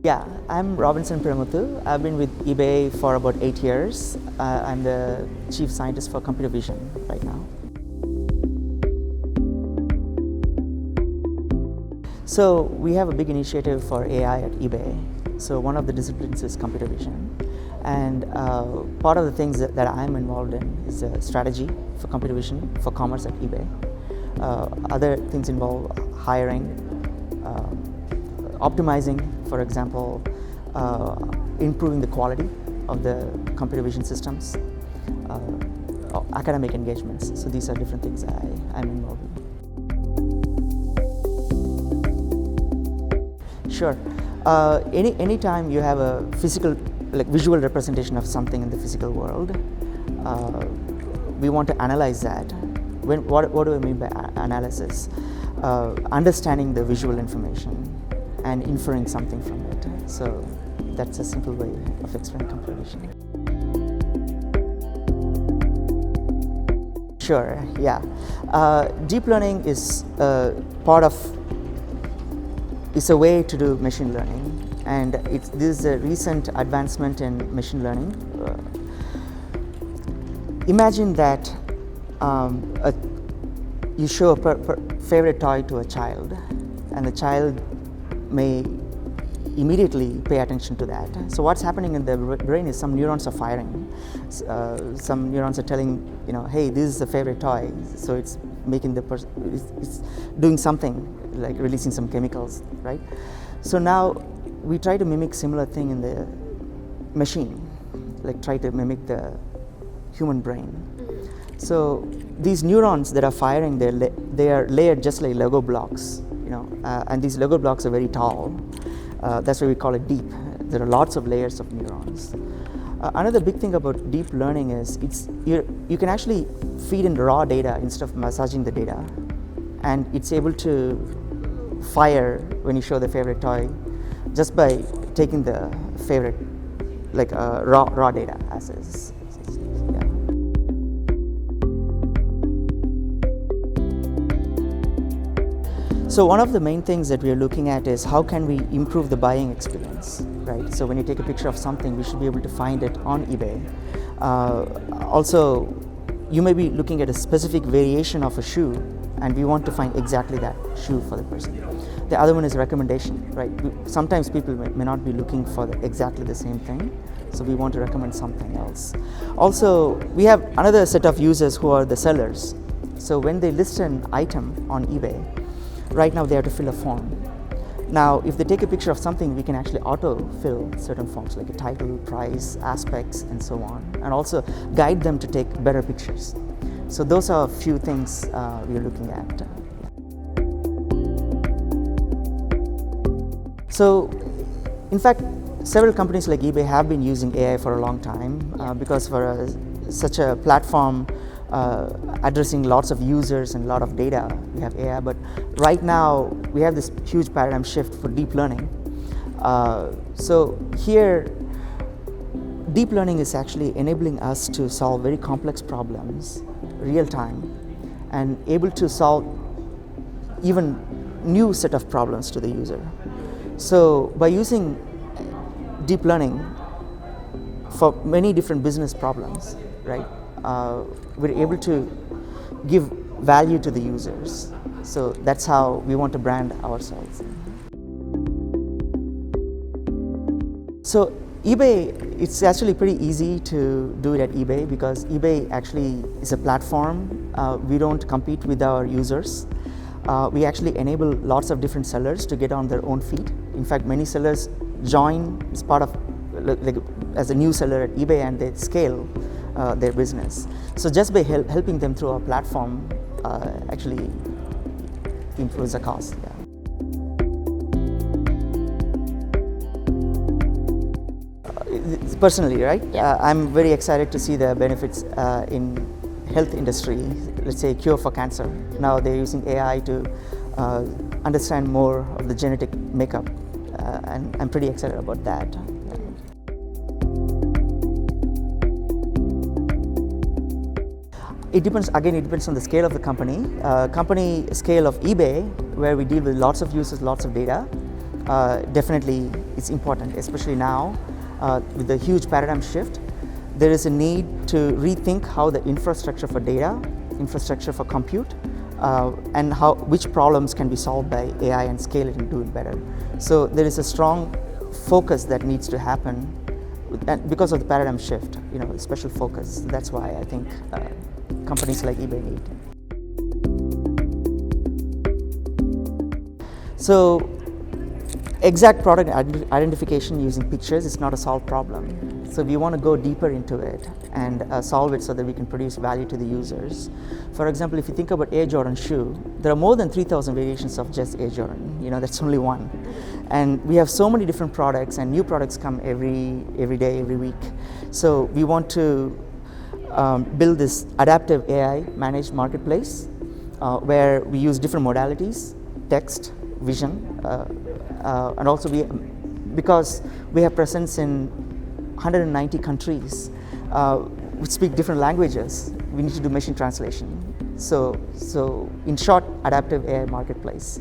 Yeah, I'm Robinson Piramuthu. I've been with eBay for about 8 years. I'm the chief scientist for computer vision right now. So we have a big initiative for AI at eBay. So one of the disciplines is computer vision. And part of the things that I'm involved in is strategy for computer vision for commerce at eBay. Other things involve hiring, optimizing, for example, improving the quality of the computer vision systems, academic engagements. So these are different things I'm involved in. Sure. Anytime you have a physical, visual representation of something in the physical world, we want to analyze that. What do I mean by analysis? Understanding the visual information and inferring something from it. So that's a simple way of explaining computer vision. Sure, yeah. Deep learning is it's a way to do machine learning, and this is a recent advancement in machine learning. Imagine that you show a favorite toy to a child, and the child may immediately pay attention to that. So what's happening in the brain is some neurons are firing. Some neurons are telling, hey, this is a favorite toy. So it's making the person, it's doing something, like releasing some chemicals, right? So now we try to mimic similar thing in the machine, try to mimic the human brain. So these neurons that are firing, they are layered just like Lego blocks, and these Lego blocks are very tall. That's why we call it deep. There are lots of layers of neurons. Another big thing about deep learning is you can actually feed in raw data instead of massaging the data, and it's able to fire when you show the favorite toy just by taking the favorite, raw data as is. Yeah. So one of the main things that we are looking at is how can we improve the buying experience, right? So when you take a picture of something, we should be able to find it on eBay. Also, you may be looking at a specific variation of a shoe, and we want to find exactly that shoe for the person. The other one is recommendation, right? Sometimes people may not be looking for exactly the same thing, so we want to recommend something else. Also, we have another set of users who are the sellers. So when they list an item on eBay, right now they have to fill a form. Now, if they take a picture of something, we can actually auto-fill certain forms like a title, price, aspects, and so on, and also guide them to take better pictures. So those are a few things we are looking at. So, in fact, several companies like eBay have been using AI for a long time because for such a platform addressing lots of users and a lot of data, we have AI. But right now, we have this huge paradigm shift for deep learning. So here, deep learning is actually enabling us to solve very complex problems real time and able to solve even new set of problems to the user. So by using deep learning for many different business problems, right? We're able to give value to the users. So that's how we want to brand ourselves. So eBay, it's actually pretty easy to do it at eBay because eBay actually is a platform. We don't compete with our users. We actually enable lots of different sellers to get on their own feet. In fact, many sellers join as part of, as a new seller at eBay, and they scale their business. So just by helping them through our platform actually improves the cost. Yeah. Personally, right? Yeah. I'm very excited to see the benefits in health industry. Let's say cure for cancer. Now they're using AI to understand more of the genetic makeup, and I'm pretty excited about that. It depends on the scale of the company. Company scale of eBay, where we deal with lots of users, lots of data. definitely it's important, especially now with the huge paradigm shift. There is a need to rethink how the infrastructure for data, infrastructure for compute, and which problems can be solved by AI and scale it and do it better. So there is a strong focus that needs to happen because of the paradigm shift, special focus. That's why I think companies like eBay need. So exact product identification using pictures is not a solved problem. So we want to go deeper into it and solve it so that we can produce value to the users. For example, if you think about Air Jordan shoe, there are more than 3,000 variations of just Air Jordan. That's only one. And we have so many different products, and new products come every day, every week. So we want to build this adaptive AI managed marketplace where we use different modalities, text, vision, and also because we have presence in 190 countries which speak different languages, we need to do machine translation. So in short, adaptive AI marketplace.